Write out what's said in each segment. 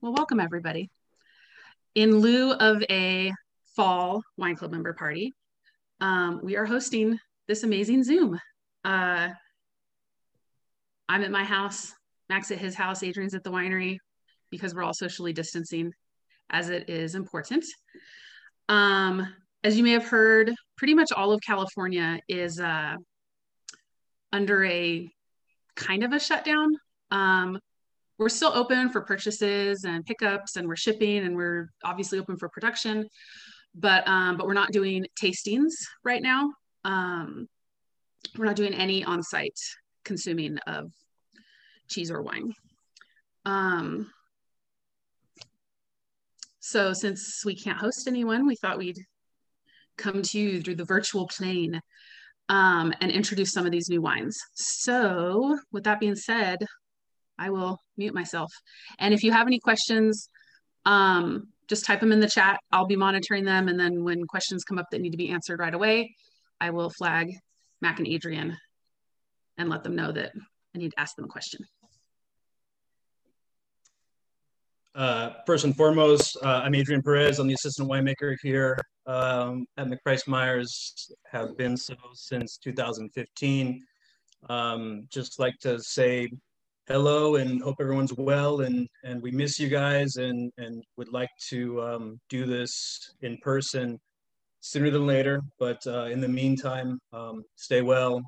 Well, welcome everybody. In lieu of a fall wine club member party, we are hosting this amazing Zoom. I'm at my house, Mac's at his house, Adrian's at the winery, because we're all socially distancing as it is important. As you may have heard, pretty much all of California is under a kind of a shutdown. We're still open for purchases and pickups, and we're shipping, and we're obviously open for production, but we're not doing tastings right now. We're not doing any on-site consuming of cheese or wine. So since we can't host anyone, we thought we'd come to you through the virtual plane and introduce some of these new wines. So with that being said, I will mute myself. And if you have any questions, just type them in the chat. I'll be monitoring them. And then when questions come up that need to be answered right away, I will flag Mac and Adrian and let them know that I need to ask them a question. First and foremost, I'm Adrian Perez. I'm the assistant winemaker here at McPrice Myers, have been so since 2015. Just like to say hello and hope everyone's well, and we miss you guys, and would like to do this in person sooner than later. But in the meantime, stay well,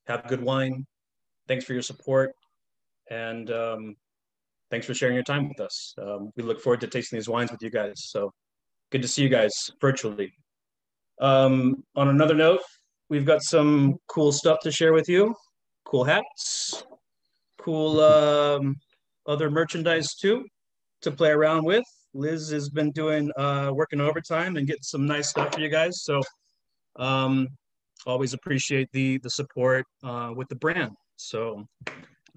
have good wine. Thanks for your support, and thanks for sharing your time with us. We look forward to tasting these wines with you guys. So good to see you guys virtually. On another note, we've got some cool stuff to share with you. Cool hats, cool other merchandise too to play around with. Liz has been doing working overtime and getting some nice stuff for you guys. So always appreciate the support with the brand. So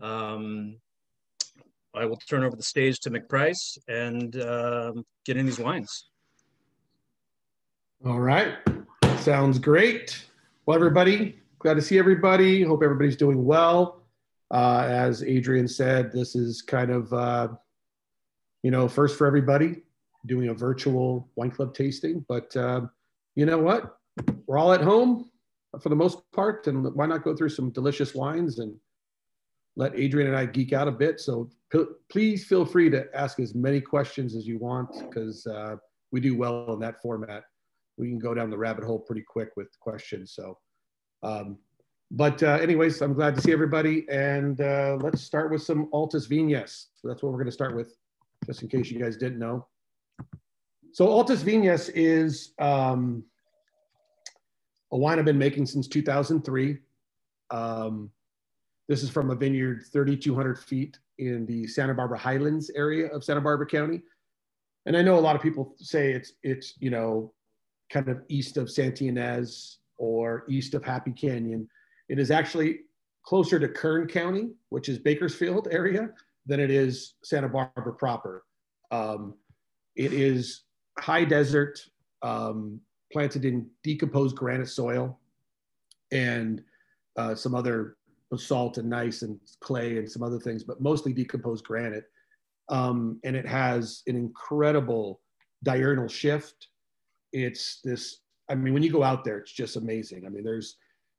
I will turn over the stage to McPrice and get in these wines. All right, sounds great. Well, everybody, glad to see everybody. Hope everybody's doing well. As Adrian said, this is kind of, first for everybody, doing a virtual wine club tasting. But you know what? We're all at home for the most part, and why not go through some delicious wines and let Adrian and I geek out a bit. So please feel free to ask as many questions as you want, because we do well in that format. We can go down the rabbit hole pretty quick with questions. So, anyways, I'm glad to see everybody. And let's start with some Altas Viñas. So that's what we're going to start with, just in case you guys didn't know. So Altas Viñas is a wine I've been making since 2003. This is from a vineyard 3,200 feet in the Santa Barbara Highlands area of Santa Barbara County. And I know a lot of people say it's kind of east of Santa Ynez or east of Happy Canyon. It is actually closer to Kern County, which is Bakersfield area, than it is Santa Barbara proper. It is high desert, planted in decomposed granite soil, and some other basalt and gneiss and clay and some other things, but mostly decomposed granite. And it has an incredible diurnal shift. It's this, I mean, when you go out there, it's just amazing. I mean,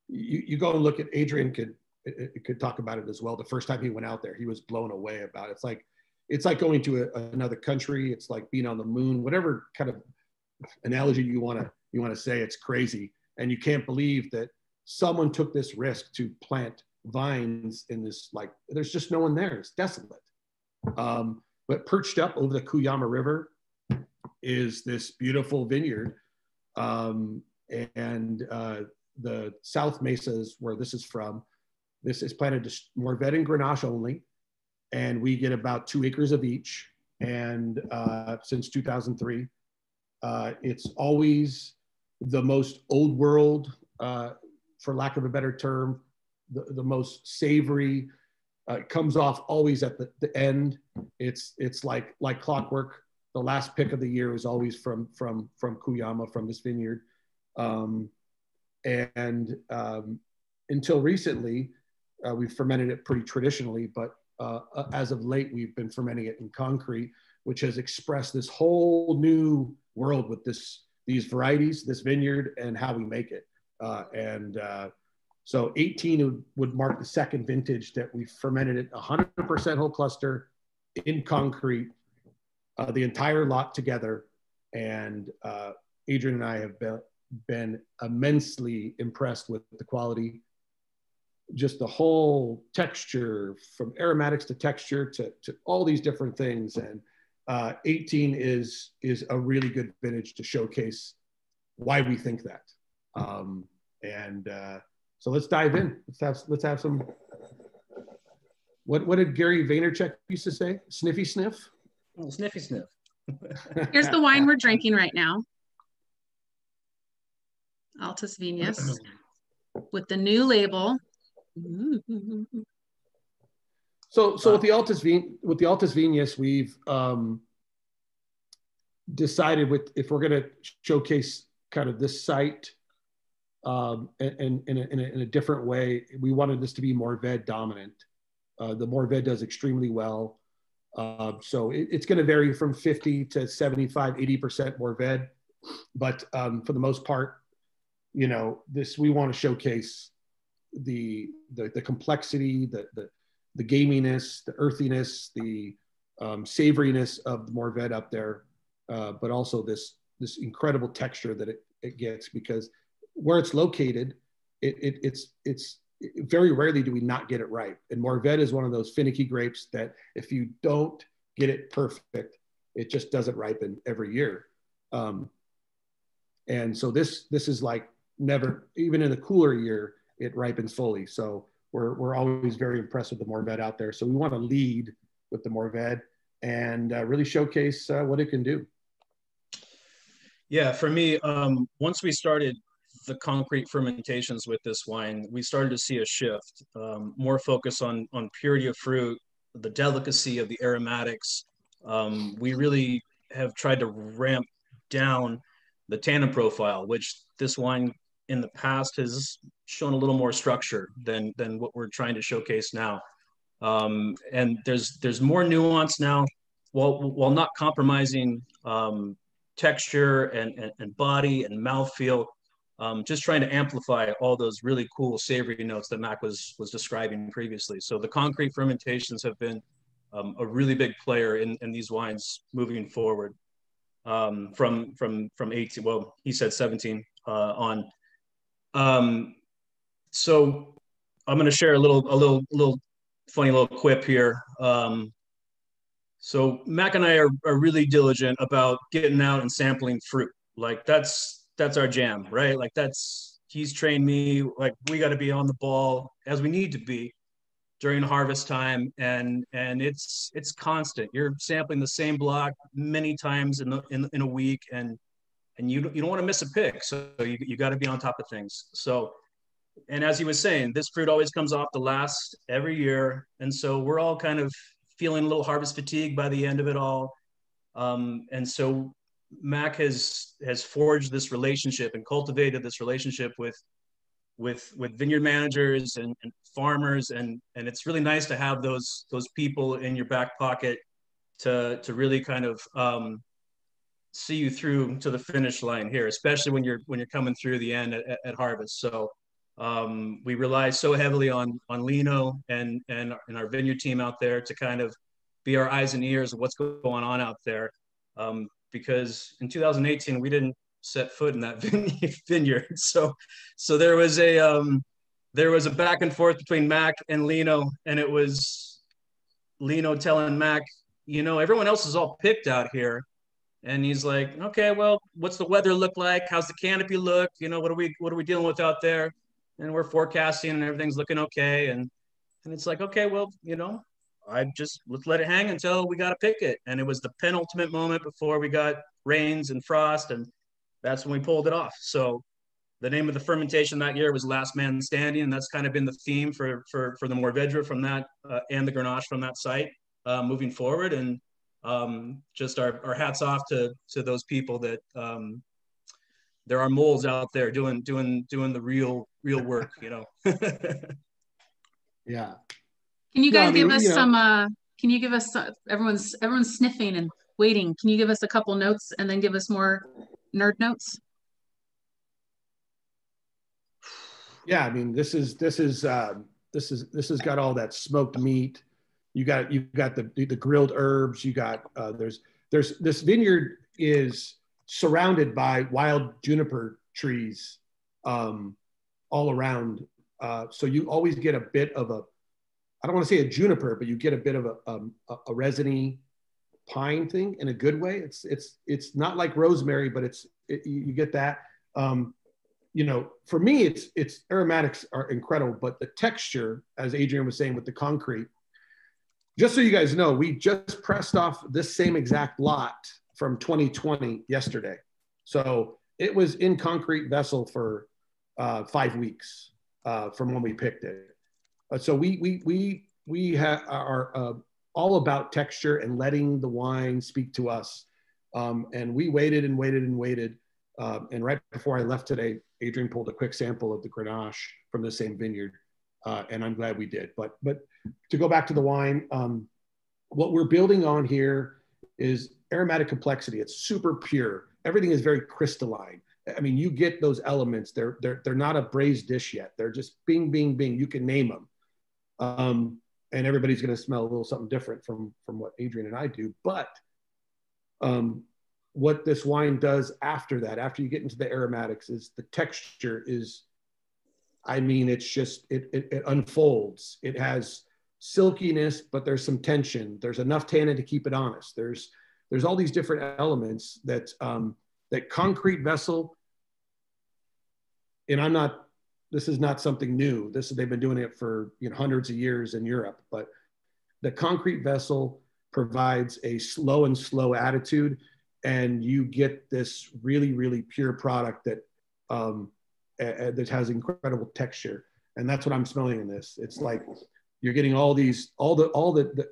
you go and look at, Adrian could talk about it as well. The first time he went out there, he was blown away about it. It's like going to another country. It's like being on the moon, whatever kind of analogy you want to say. It's crazy. And you can't believe that someone took this risk to plant vines in this, like, there's just no one there. It's desolate. But perched up over the Cuyama River is this beautiful vineyard. The South Mesa is where this is from. This is planted to Morvet and Grenache only. And we get about 2 acres of each. And since 2003, it's always the most old world, for lack of a better term, the most savory. It comes off always at the end. It's like clockwork. The last pick of the year is always from Cuyama, from this vineyard. Until recently, we've fermented it pretty traditionally, but as of late, we've been fermenting it in concrete, which has expressed this whole new world with these varieties, this vineyard, and how we make it. So 18 would mark the second vintage that we fermented it 100% whole cluster in concrete, the entire lot together. And Adrian and I have been immensely impressed with the quality, just the whole texture, from aromatics to texture to all these different things. And 18 is a really good vintage to showcase why we think that. So let's dive in. Let's have some. What did Gary Vaynerchuk used to say? Sniffy sniff. Oh, sniffy sniff. Here's the wine we're drinking right now. Altas Viñas with the new label. So with the Altas Viñas, we've decided if we're going to showcase kind of this site in a different way, we wanted this to be Mourvèdre dominant. The Mourvèdre does extremely well. So it's going to vary from 50 to 75, 80% Mourvèdre. But for the most part, we want to showcase the complexity, the gaminess, the earthiness, the savoriness of the Mourvèdre up there, but also this incredible texture that it gets, because where it's located, it's very rarely do we not get it right. And Mourvèdre is one of those finicky grapes that if you don't get it perfect, it just doesn't ripen every year. And so this is like never, even in a cooler year, it ripens fully. So we're always very impressed with the Mourvèdre out there. So we want to lead with the Mourvèdre and really showcase what it can do. Yeah, for me, once we started the concrete fermentations with this wine, we started to see a shift, more focus on purity of fruit, the delicacy of the aromatics. We really have tried to ramp down the tannin profile, which this wine in the past has shown a little more structure than what we're trying to showcase now. And there's more nuance now, while not compromising texture and body and mouthfeel. Just trying to amplify all those really cool savory notes that Mac was describing previously. So the concrete fermentations have been a really big player in these wines moving forward, from 18. Well, he said 17 on. So I'm going to share a little funny little quip here. So Mac and I are really diligent about getting out and sampling fruit. Like that's our jam, right? Like he's trained me, like we got to be on the ball as we need to be during harvest time. And it's constant. You're sampling the same block many times in a week, and you don't want to miss a pick. So you got to be on top of things. So, and as he was saying, this fruit always comes off the last every year. And so we're all kind of feeling a little harvest fatigue by the end of it all. And so Mac has forged this relationship and cultivated this relationship with vineyard managers and farmers, and it's really nice to have those people in your back pocket to really kind of see you through to the finish line here, especially when you're coming through the end at harvest. So we rely so heavily on Lino and our vineyard team out there to kind of be our eyes and ears of what's going on out there. Because in 2018 we didn't set foot in that vineyard, so there was a back and forth between Mac and Lino, and it was Lino telling Mac, everyone else is all picked out here, and he's like, okay, well, what's the weather look like? How's the canopy look? What are we dealing with out there? And we're forecasting, and everything's looking okay, and it's like, okay, well, let's let it hang until we got to pick it. And it was the penultimate moment before we got rains and frost, and that's when we pulled it off. So the name of the fermentation that year was Last Man Standing, and that's kind of been the theme for the Mourvèdre from that and the Grenache from that site moving forward. And just our hats off to those people that there are moles out there doing the real work, Yeah. Can you No, I guys give mean, us you know, some, can you give us, everyone's sniffing and waiting. Can you give us a couple notes and then give us more nerd notes? yeah, I mean, this has got all that smoked meat. You've got the grilled herbs. You got there's this vineyard is surrounded by wild juniper trees all around. So you always get a bit of a, I don't want to say a juniper, but you get a bit of a resiny pine thing in a good way. It's not like rosemary, but you get that. You know, for me, it's aromatics are incredible, but the texture, as Adrian was saying with the concrete, just so you guys know, we just pressed off this same exact lot from 2020 yesterday. So it was in concrete vessel for 5 weeks from when we picked it. So we are all about texture and letting the wine speak to us. And we waited and waited and waited. And right before I left today, Adrian pulled a quick sample of the Grenache from the same vineyard. And I'm glad we did. But to go back to the wine, what we're building on here is aromatic complexity. It's super pure. Everything is very crystalline. I mean, you get those elements. They're not a braised dish yet. They're just bing, bing, bing. You can name them. And everybody's going to smell a little something different from what Adrian and I do. But what this wine does after that, after you get into the aromatics, is the texture is, I mean, it's just, it unfolds. It has silkiness, but there's some tension. There's enough tannin to keep it honest. There's all these different elements that concrete vessel, and this is not something new. They've been doing it for hundreds of years in Europe, but the concrete vessel provides a slow attitude, and you get this really, really pure product that that has incredible texture. And that's what I'm smelling in this. It's like you're getting all the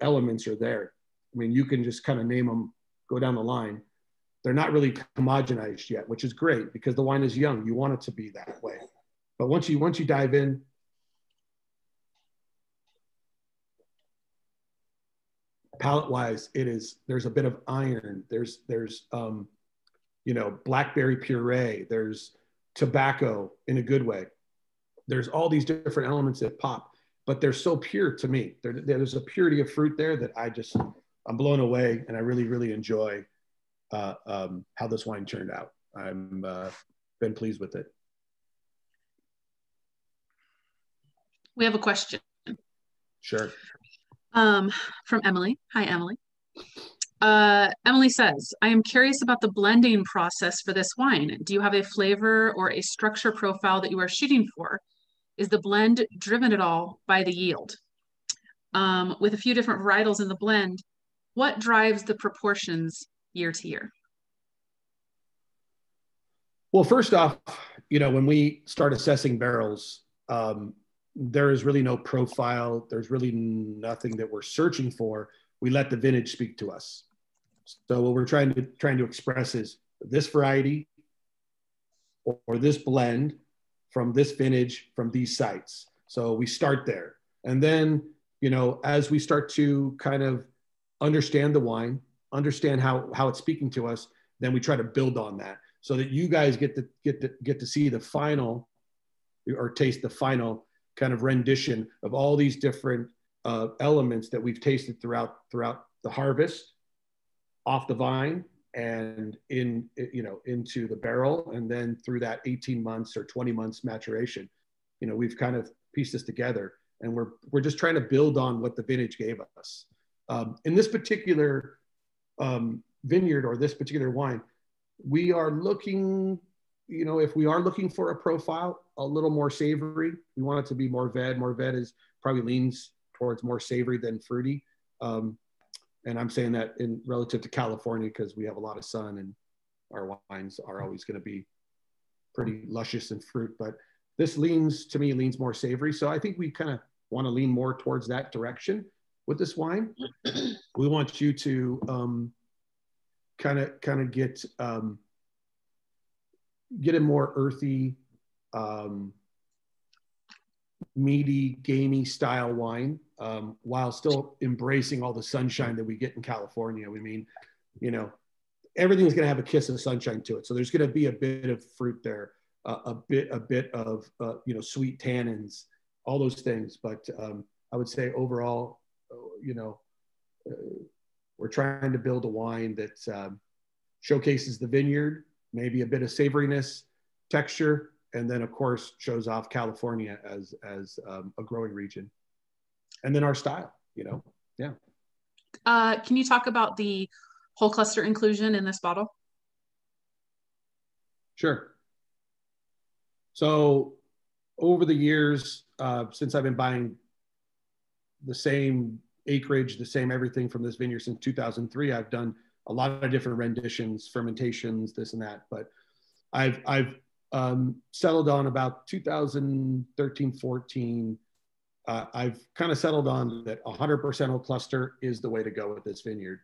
elements are there. I mean, you can just kind of name them, go down the line. They're not really homogenized yet, which is great because the wine is young. You want it to be that way. But once you dive in, palate-wise, there's a bit of iron. There's blackberry puree. There's tobacco in a good way. There's all these different elements that pop, but they're so pure to me. There's a purity of fruit there that I'm blown away, and I really, really enjoy how this wine turned out. I'm been pleased with it. We have a question. Sure. From Emily. Hi, Emily. Emily says, I am curious about the blending process for this wine. Do you have a flavor or a structure profile that you are shooting for? Is the blend driven at all by the yield? With a few different varietals in the blend, what drives the proportions year to year? Well, first off, when we start assessing barrels, there is really no profile. There's really nothing that we're searching for. We let the vintage speak to us. So what we're trying to express is this variety or this blend from this vintage from these sites. So we start there. And then, as we start to kind of understand the wine, understand how it's speaking to us, then we try to build on that so that you guys get to see the final or taste the final kind of rendition of all these different elements that we've tasted throughout the harvest, off the vine, and into the barrel, and then through that 18 months or 20 months maturation. We've kind of pieced this together, and we're just trying to build on what the vintage gave us. In this particular vineyard or this particular wine, we are looking, if we are looking for a profile, a little more savory. We want it to be more vet. More vet is probably leans towards more savory than fruity. And I'm saying that in relative to California because we have a lot of sun and our wines are always going to be pretty luscious in fruit. But this leans more savory. So I think we kind of want to lean more towards that direction with this wine. We want you to kind of get a more earthy, meaty, gamey style wine. while still embracing all the sunshine that we get in California. We mean, you know, everything's going to have a kiss of sunshine to it. So there's going to be a bit of fruit there, a bit of, you know, sweet tannins, all those things. But I would say overall, you know, we're trying to build a wine that showcases the vineyard, maybe a bit of savoriness, texture, and then of course shows off California as a growing region. And then our style, you know, yeah. Can you talk about the whole cluster inclusion in this bottle? Sure. So over the years, since I've been buying the same acreage, the same everything from this vineyard since 2003, I've done a lot of different renditions, fermentations, this and that. But I've settled on about 2013, 14. I've kind of settled on that 100% whole cluster is the way to go with this vineyard.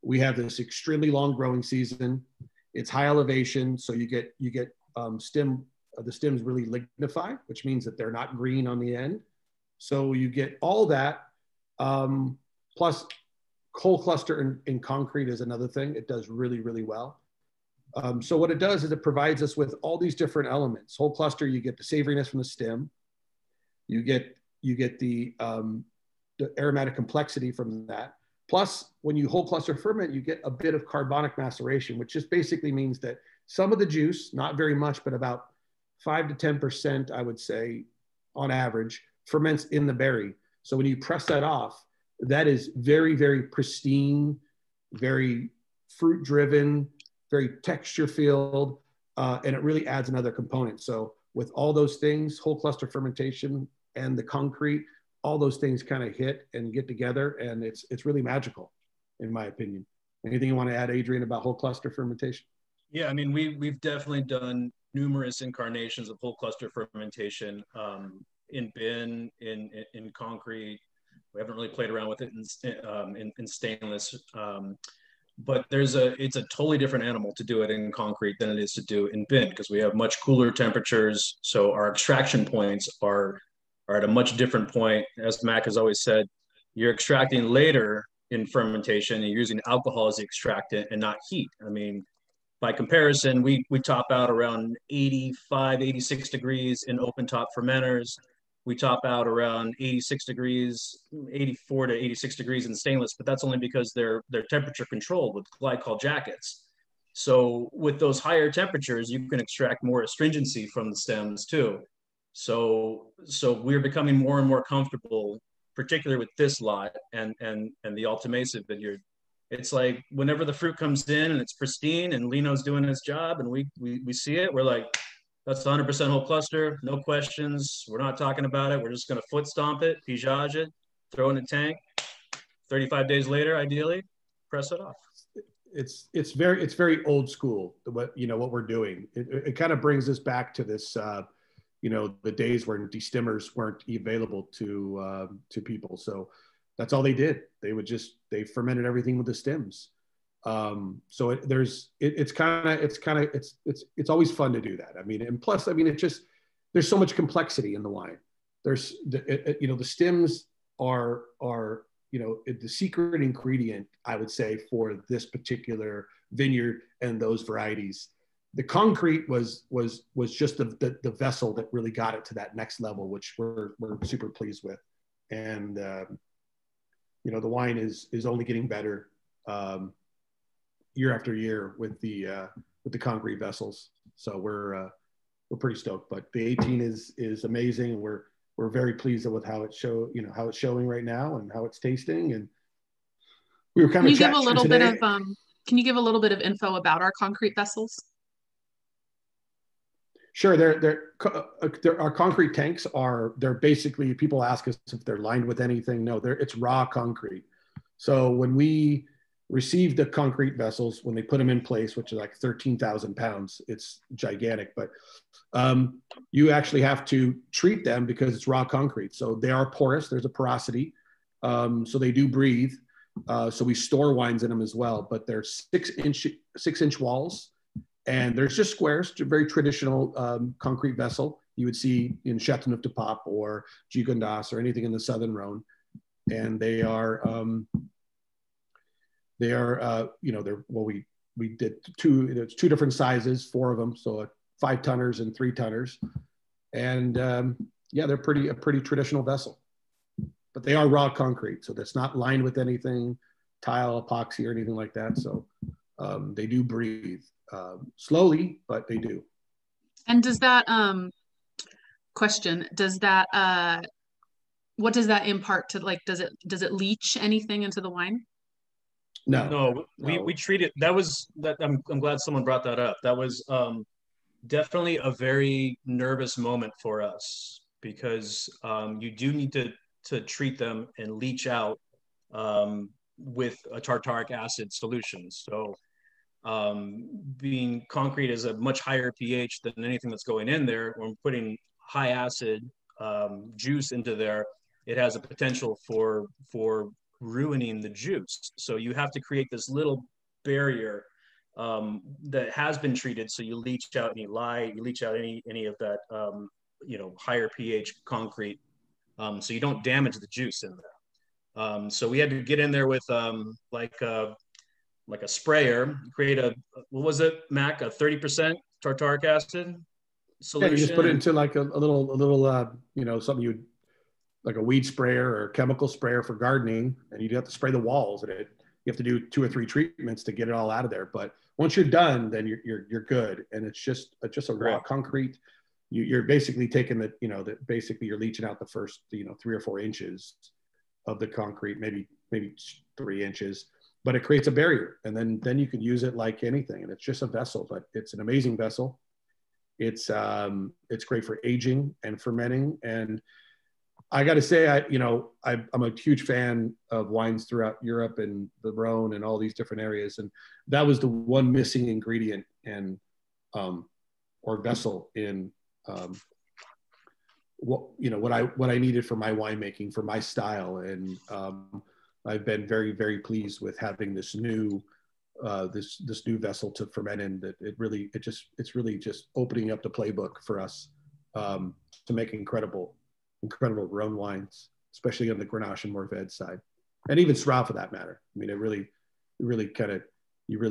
We have this extremely long growing season. It's high elevation, so you get the stems really lignify, which means that they're not green on the end. So you get all that. Plus, whole cluster in concrete is another thing. It does really, really well. So what it does is it provides us with all these different elements. Whole cluster, you get the savoriness from the stem. You get the aromatic complexity from that. Plus, when you whole cluster ferment, you get a bit of carbonic maceration, which just basically means that some of the juice, not very much, but about 5 to 10%, I would say, on average, ferments in the berry. So when you press that off, that is very, very pristine, very fruit-driven, very texture-filled, and it really adds another component. So with all those things, whole cluster fermentation and the concrete, all those things kind of hit and get together, and it's really magical, in my opinion. Anything you want to add, Adrian, about whole cluster fermentation? Yeah, I mean, we've definitely done numerous incarnations of whole cluster fermentation in bin, in concrete. We haven't really played around with it in stainless, but it's a totally different animal to do it in concrete than it is to do in bin, because we have much cooler temperatures. So our extraction points are at a much different point. As Mac has always said, you're extracting later in fermentation and you're using alcohol as the extractant and not heat. I mean, by comparison, we top out around 85, 86 degrees in open top fermenters. We top out around 86 degrees, 84 to 86 degrees in stainless, but that's only because they're temperature controlled with glycol jackets. So with those higher temperatures, you can extract more astringency from the stems too. So we're becoming more and more comfortable, particularly with this lot and the Alta Mesa vineyard. It's like whenever the fruit comes in and it's pristine and Lino's doing his job and we see it, we're like, that's 100% whole cluster, no questions. We're not talking about it. We're just going to foot stomp it, pigeage it, throw it in a tank. 35 days later, ideally, press it off. It's very old school. What we're doing. It kind of brings us back to this. The days when destimmers weren't available to people. So that's all they did. They fermented everything with the stems. So it's always fun to do that. I mean, and plus, I mean, there's so much complexity in the wine. There's the stems are the secret ingredient, I would say, for this particular vineyard and those varieties. The concrete was just the vessel that really got it to that next level, which we're super pleased with. And the wine is only getting better year after year with the concrete vessels. So we're pretty stoked. But the 18 is amazing, and we're very pleased with how it's showing right now and how it's tasting. And we were kind of chatting today. Can you give a little bit of info about our concrete vessels? Sure. Our concrete tanks they're basically, people ask us if they're lined with anything. No, it's raw concrete. So when we receive the concrete vessels, when they put them in place, which is like 13,000 pounds, it's gigantic, but you actually have to treat them because it's raw concrete. So they are porous. There's a porosity. So they do breathe. So we store wines in them as well, but they're 6-inch walls. And there's just squares, very traditional concrete vessel you would see in Châteauneuf-du-Pape or Gigondas or anything in the Southern Rhone. and they are you know, we did there's two different sizes, four of them, so 5-tonners and 3-tonners, and yeah, they're a pretty traditional vessel, but they are raw concrete, so that's not lined with anything, tile, epoxy, or anything like that. So they do breathe slowly, but they do. And does that what does that impart to, like, does it leach anything into the wine? No, we treat it. I'm glad someone brought that up. That was definitely a very nervous moment for us, because you do need to treat them and leach out with a tartaric acid solution. So being concrete is a much higher pH than anything that's going in there. When putting high acid juice into there, it has a potential for ruining the juice. So you have to create this little barrier that has been treated. So you leach out any lye, you leach out any of that you know, higher pH concrete, so you don't damage the juice in there. So we had to get in there with like a sprayer, create what was it, Mac, a 30% tartaric acid solution. Yeah, you just put it into like a little you know, something you'd, like a weed sprayer or chemical sprayer for gardening, and you'd have to spray the walls, and you have to do 2 or 3 treatments to get it all out of there. But once you're done, then you're good, and it's just a raw concrete. You're basically taking the, you know, that basically you're leaching out the first, you know, 3 or 4 inches of the concrete, maybe 3 inches, but it creates a barrier, and then you can use it like anything, and it's just a vessel, but it's an amazing vessel. It's great for aging and fermenting. And I got to say, I'm a huge fan of wines throughout Europe and the Rhone and all these different areas, and that was the one missing ingredient and or vessel in what I needed for my winemaking, for my style. And I've been very, very pleased with having this new this new vessel to ferment in. That it's really just opening up the playbook for us to make incredible Rhone wines, especially on the Grenache and Mourvedre side, and even Syrah for that matter. I mean, you really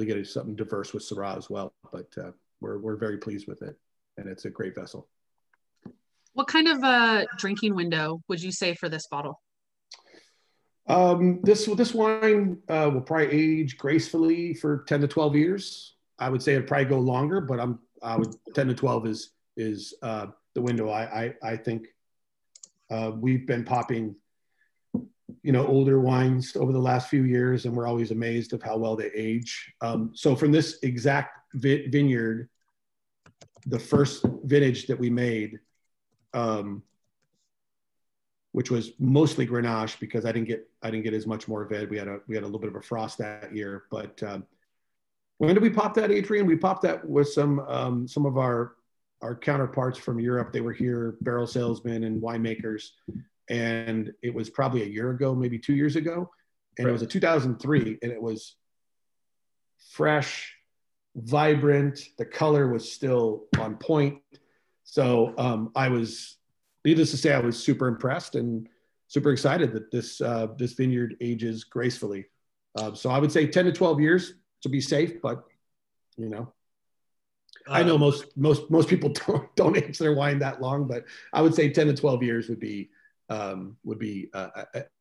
get something diverse with Syrah as well. But we're very pleased with it, and it's a great vessel. What kind of drinking window would you say for this bottle? This wine will probably age gracefully for 10 to 12 years. I would say it'd probably go longer, but 10 to 12 is the window. I think we've been popping, you know, older wines over the last few years, and we're always amazed of how well they age. So from this exact vineyard, the first vintage that we made, which was mostly Grenache, because I didn't get as much Mourvedre. We had a little bit of a frost that year. But when did we pop that, Adrian? We popped that with some of our counterparts from Europe. They were here, barrel salesmen and winemakers, and it was probably a year ago, maybe 2 years ago, and Right. It was a 2003, and it was fresh, vibrant. The color was still on point. So needless to say, I was super impressed and super excited that this vineyard ages gracefully. So I would say 10 to 12 years to be safe, but you know, I know most people don't age their wine that long, but I would say 10 to 12 years would be an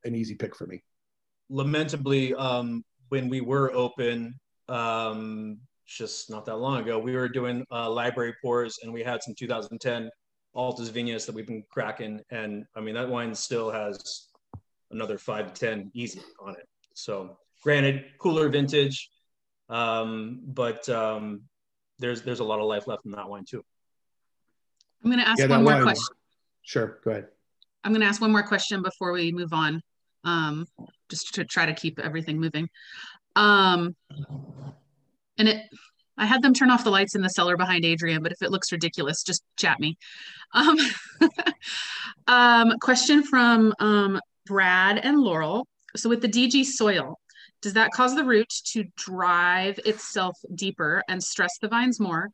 easy pick for me. Lamentably, when we were open, just not that long ago, we were doing library pours, and we had some 2010 Altas Viñas that we've been cracking, and I mean, that wine still has another 5 to 10 easy on it. So granted, cooler vintage, but there's a lot of life left in that wine too. I'm going to ask one more question. Sure, go ahead. I'm going to ask one more question before we move on, just to try to keep everything moving. I had them turn off the lights in the cellar behind Adrian, but if it looks ridiculous, just chat me. Question from Brad and Laurel. So with the DG soil, does that cause the root to drive itself deeper and stress the vines more?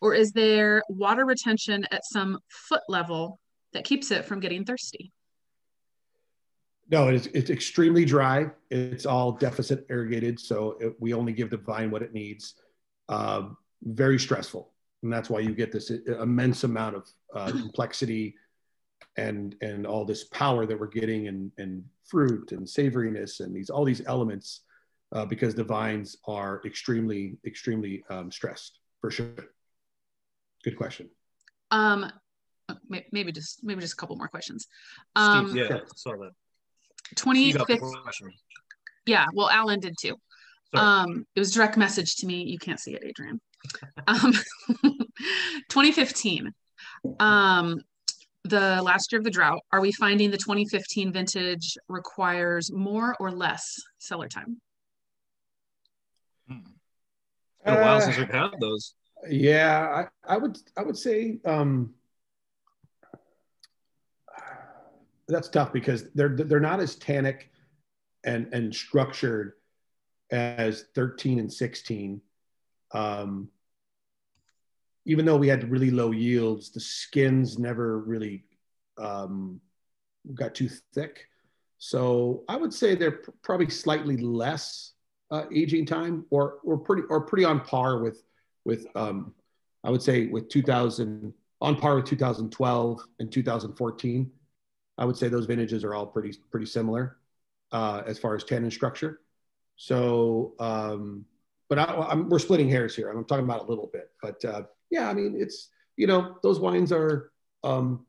Or is there water retention at some foot level that keeps it from getting thirsty? No, it's extremely dry. It's all deficit irrigated, so we only give the vine what it needs. Very stressful, and that's why you get this immense amount of complexity and all this power that we're getting, and fruit and savoriness and all these elements, because the vines are extremely stressed, for sure. Good question. Maybe just a couple more questions. Steve, yeah, saw that. 2015. Yeah, well, Alan did too. It was direct message to me. You can't see it, Adrian. 2015. The last year of the drought. Are we finding the 2015 vintage requires more or less cellar time? It's been a while since we've had those. Yeah, I would say that's tough, because they're not as tannic and structured as 13 and 16. Even though we had really low yields, the skins never really got too thick. So I would say they're probably slightly less aging time, or pretty on par with I would say with 2000, on par with 2012 and 2014. I would say those vintages are all pretty similar as far as tannin structure. So, but we're splitting hairs here. I'm talking about a little bit, but yeah, I mean, it's, those wines are probably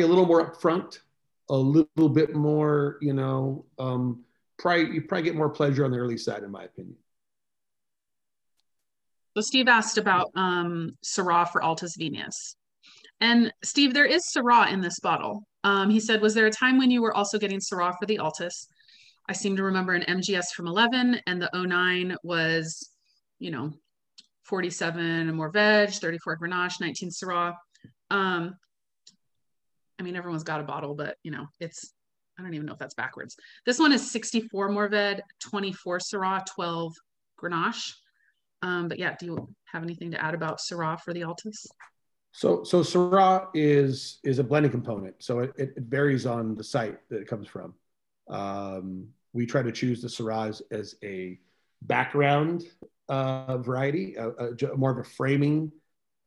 a little more upfront, a little bit more, you probably get more pleasure on the early side, in my opinion. So Steve asked about Syrah for Altas Viñas. And Steve, there is Syrah in this bottle. He said, was there a time when you were also getting Syrah for the Altas? I seem to remember an MGS from 11, and the 09 was, 47 and more veg, 34 Grenache, 19 Syrah. I mean, everyone's got a bottle, but I don't even know if that's backwards. This one is 64 more veg, 24 Syrah, 12 Grenache. But yeah, do you have anything to add about Syrah for the Altas? So Syrah is a blending component. So it varies on the site that it comes from. We try to choose the Syrahs as a background variety, more of a framing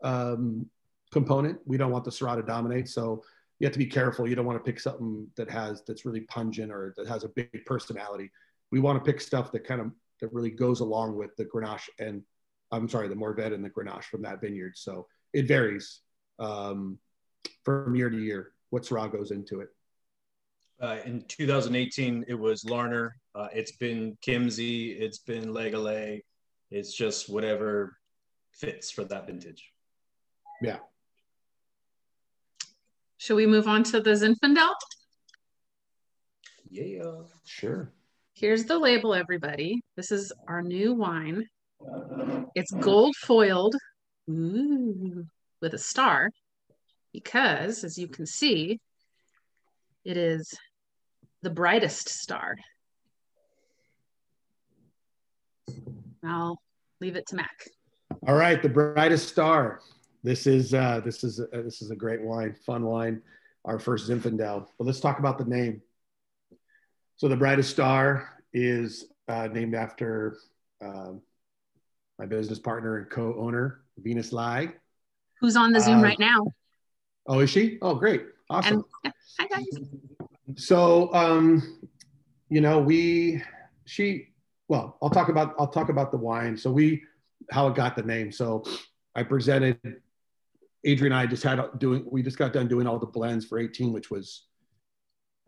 component. We don't want the Syrah to dominate. So you have to be careful. You don't want to pick something that's really pungent or that has a big personality. We want to pick stuff that really goes along with the Grenache and, the Morvet and the Grenache from that vineyard. So it varies from year to year what Syrah goes into it. In 2018, it was Larner. It's been Kimsey. It's been Legale. It's just whatever fits for that vintage. Yeah. Shall we move on to the Zinfandel? Yeah. Sure. Here's the label, everybody. This is our new wine. It's gold foiled with a star, because, as you can see, it is the brightest star. I'll leave it to Mac. All right, the brightest star. This is a great wine, fun wine. Our first Zinfandel. But let's talk about the name. So the brightest star is named after my business partner and co-owner, Venus Lai. Who's on the Zoom right now. Oh, is she? Oh, great. Awesome. Hi, guys. So, I'll talk about the wine. So how it got the name. So I presented, Adrian and I just got done doing all the blends for 18, that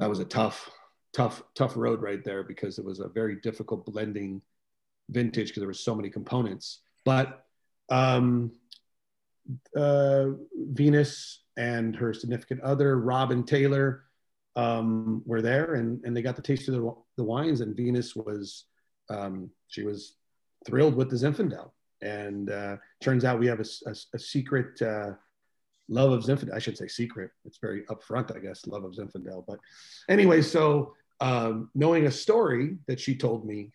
was a tough road right there, because it was a very difficult blending vintage because there were so many components. But Venus and her significant other, Robin Taylor, were there, and they got the taste of the wines, and Venus was she was thrilled with the Zinfandel. And turns out we have a secret love of Zinfandel. I should say secret. It's very upfront, I guess, love of Zinfandel. But anyway, so knowing a story that she told me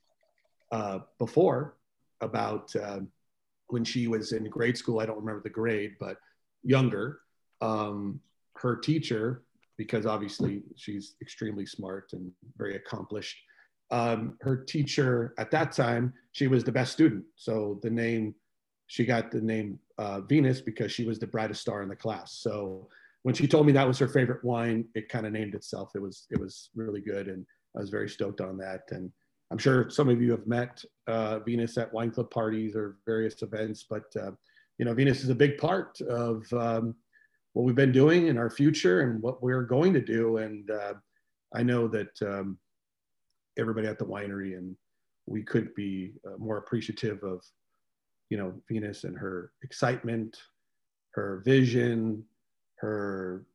before about when she was in grade school, I don't remember the grade, but younger, her teacher because obviously she's extremely smart and very accomplished. Her teacher at that time, she was the best student. So she got the name Venus because she was the brightest star in the class. So when she told me that was her favorite wine, it kind of named itself. It was really good, and I was very stoked on that. And I'm sure some of you have met Venus at wine club parties or various events, but Venus is a big part of what we've been doing in our future and what we're going to do. And I know that everybody at the winery, and we could be more appreciative of Venus and her excitement, her vision, her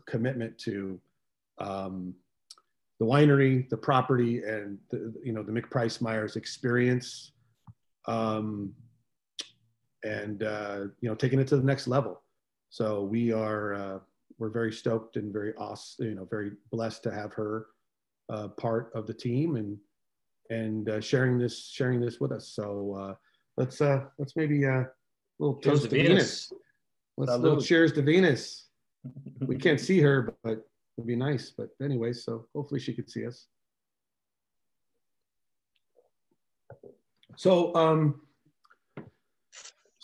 commitment to the winery, the property, and the McPrice Myers experience, and taking it to the next level. So we're very stoked and very awesome, very blessed to have her part of the team and sharing this with us. So let's maybe a little toast to Venus. Let's little cheers to Venus. We can't see her, but it would be nice. But anyway, so hopefully she could see us. So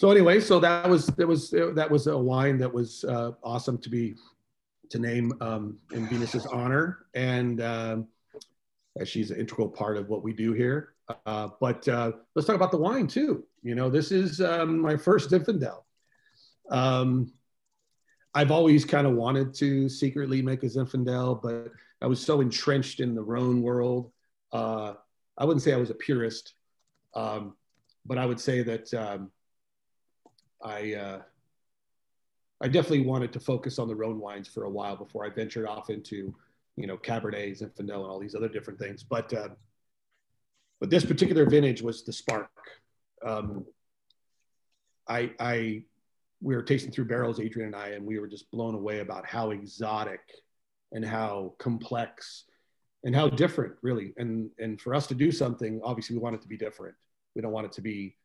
anyway, so that was a wine that was awesome to name in Venus's honor, and she's an integral part of what we do here. But let's talk about the wine too. This is my first Zinfandel. I've always kind of wanted to secretly make a Zinfandel, but I was so entrenched in the Rhone world. I wouldn't say I was a purist, but I would say that I definitely wanted to focus on the Rhone wines for a while before I ventured off into, Cabernet, Zinfandel, and all these other different things. But this particular vintage was the spark. We were tasting through barrels, Adrian and I, and we were just blown away about how exotic and how complex and how different, really. And for us to do something, obviously we want it to be different. We don't want it to be,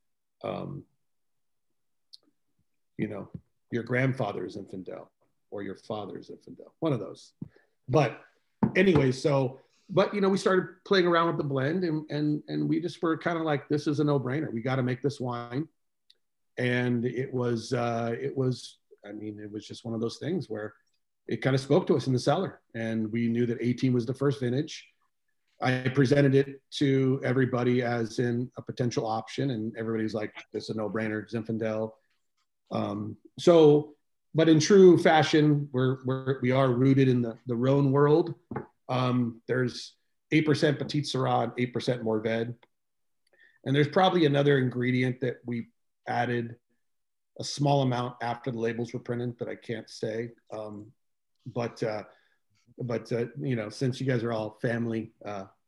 your grandfather's Zinfandel or your father's Zinfandel, one of those. But anyway, we started playing around with the blend, and we just were kind of like, this is a no-brainer. We got to make this wine. And it was just one of those things where it kind of spoke to us in the cellar, and we knew that 18 was the first vintage. I presented it to everybody as in a potential option, and everybody's like, this is a no-brainer, Zinfandel. But in true fashion, we are rooted in the Rhone world. There's 8% Petite Syrah and 8% Mourvèdre. And there's probably another ingredient that we added a small amount after the labels were printed that I can't say. But since you guys are all family,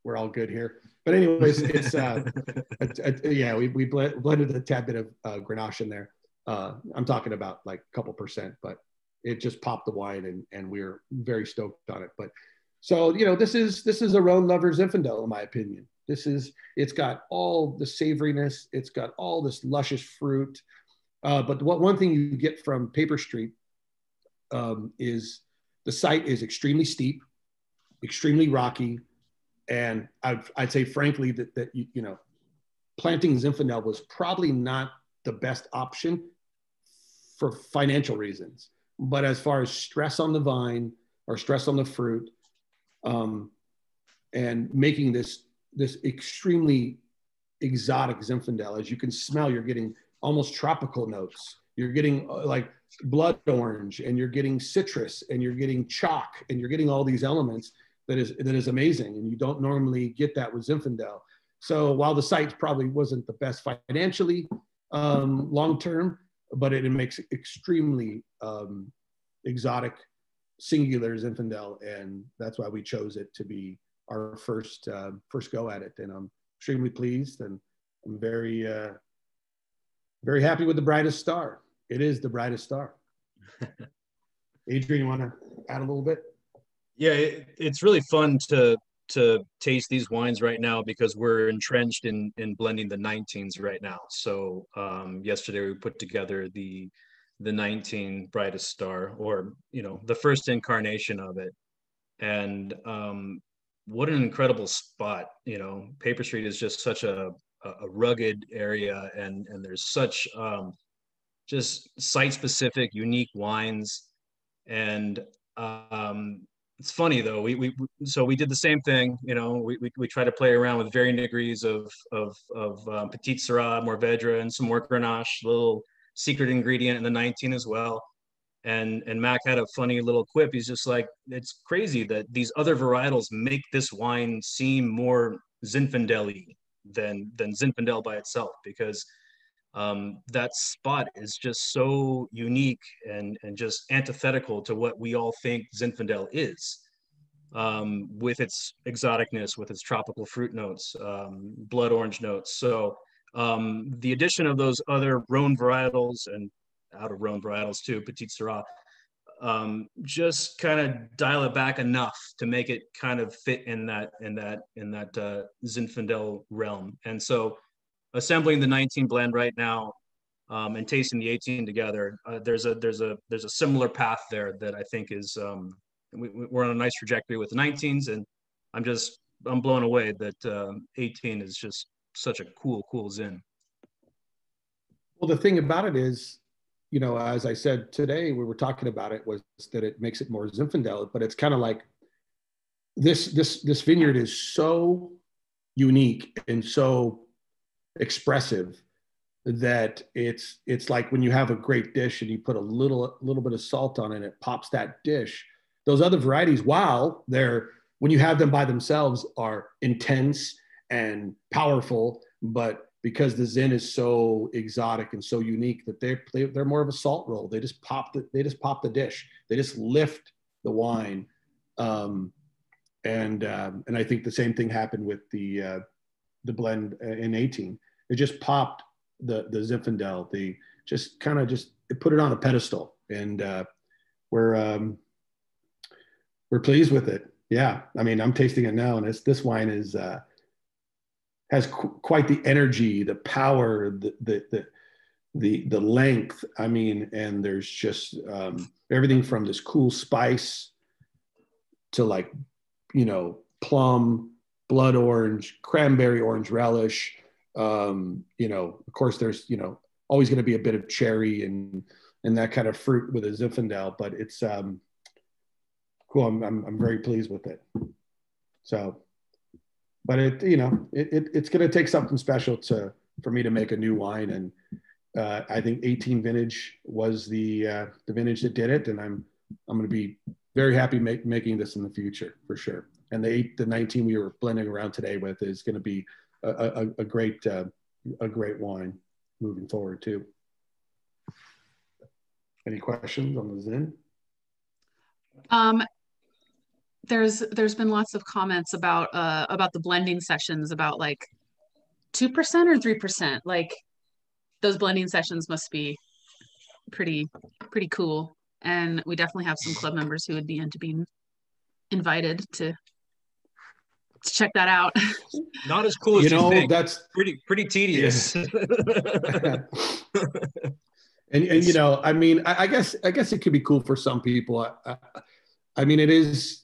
we're all good here. But anyways, it's we blended a tad bit of Grenache in there. I'm talking about like a couple percent, but it just popped the wine, and we're very stoked on it. But so this is a Rhone lover's Zinfandel, in my opinion. It's got all the savoriness, it's got all this luscious fruit. But one thing you get from Paper Street is the site is extremely steep, extremely rocky, and I'd say frankly that planting Zinfandel was probably not the best option for financial reasons. But as far as stress on the vine or stress on the fruit, and making this extremely exotic Zinfandel, as you can smell, you're getting almost tropical notes. You're getting like blood orange, and you're getting citrus, and you're getting chalk, and you're getting all these elements that is amazing. And you don't normally get that with Zinfandel. So while the site probably wasn't the best financially long-term, but it makes extremely exotic, singular Zinfandel, and that's why we chose it to be our first go at it. And I'm extremely pleased, and I'm very very happy with the brightest star. It is the brightest star. Adrian, you want to add a little bit? Yeah, it's really fun to taste these wines right now because we're entrenched in blending the 19s right now. So yesterday we put together the the 19 Brightest Star, or, the first incarnation of it. And what an incredible spot. Paper Street is just such a rugged area, and there's such just site-specific, unique wines. And it's funny though, so we did the same thing. We try to play around with varying degrees of Petite Syrah, Mourvedre, and some more Grenache, little secret ingredient in the 19 as well. And Mac had a funny little quip. He's just like, it's crazy that these other varietals make this wine seem more Zinfandel-y than Zinfandel by itself, because that spot is just so unique and just antithetical to what we all think Zinfandel is, with its exoticness, with its tropical fruit notes, blood orange notes. So the addition of those other Rhone varietals, and out of Rhone varietals too, Petite Syrah, just kind of dial it back enough to make it kind of fit in that Zinfandel realm. And so assembling the 19 blend right now, and tasting the 18 together, there's a similar path there that I think is, we're on a nice trajectory with the 19s, and I'm blown away that 18 is just such a cool Zin. Well, the thing about it is, as I said today, we were talking about it, was that it makes it more Zinfandel, but it's kind of like this vineyard is so unique and so expressive that it's like when you have a great dish and you put a little bit of salt on it, it pops that dish. Those other varieties, while when you have them by themselves, are intense and powerful, but because the Zin is so exotic and so unique, that they're more of a salt roll. They just pop the dish. They just lift the wine. And I think the same thing happened with the blend in 18. It just popped the Zinfandel. They just kind of it put it on a pedestal, and we're pleased with it. Yeah, I mean, I'm tasting it now, and this wine has quite the energy, the power, the length. I mean, and there's just everything from this cool spice to, like, plum, blood orange, cranberry orange relish. Of course, there's always going to be a bit of cherry and that kind of fruit with a Zinfandel, but it's cool. I'm very pleased with it. So, but it's going to take something special for me to make a new wine, and I think 18 vintage was the vintage that did it, and I'm going to be very happy making this in the future for sure. And the 19 we were blending around today with is going to be a great wine moving forward too. Any questions on the Zin? There's been lots of comments about the blending sessions, about like 2% or 3%. Like, those blending sessions must be pretty cool. And we definitely have some club members who would be into being invited to check that out. Not as cool as you think. That's pretty tedious. Yeah. and I mean, I guess it could be cool for some people. I mean, it is.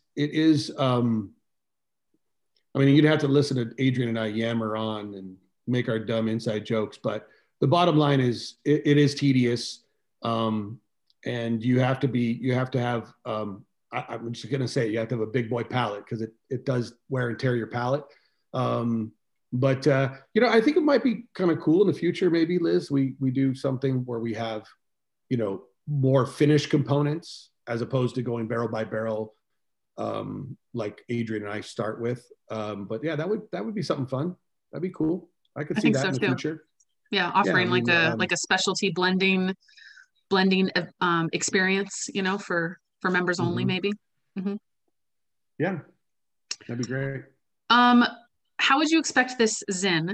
I mean, you'd have to listen to Adrian and I yammer on and make our dumb inside jokes, but the bottom line is it is tedious, and you have to have. I'm just gonna say you have to have a big boy palate, because it does wear and tear your palate. But I think it might be kind of cool in the future. Maybe, Liz, we do something where we have, more finished components as opposed to going barrel by barrel, like Adrian and I start with. But yeah, that would be something fun. That'd be cool. I could see that in the future. Yeah, offering like a specialty blending experience, for members only, maybe. Mm-hmm. Yeah, that'd be great. How would you expect this Zin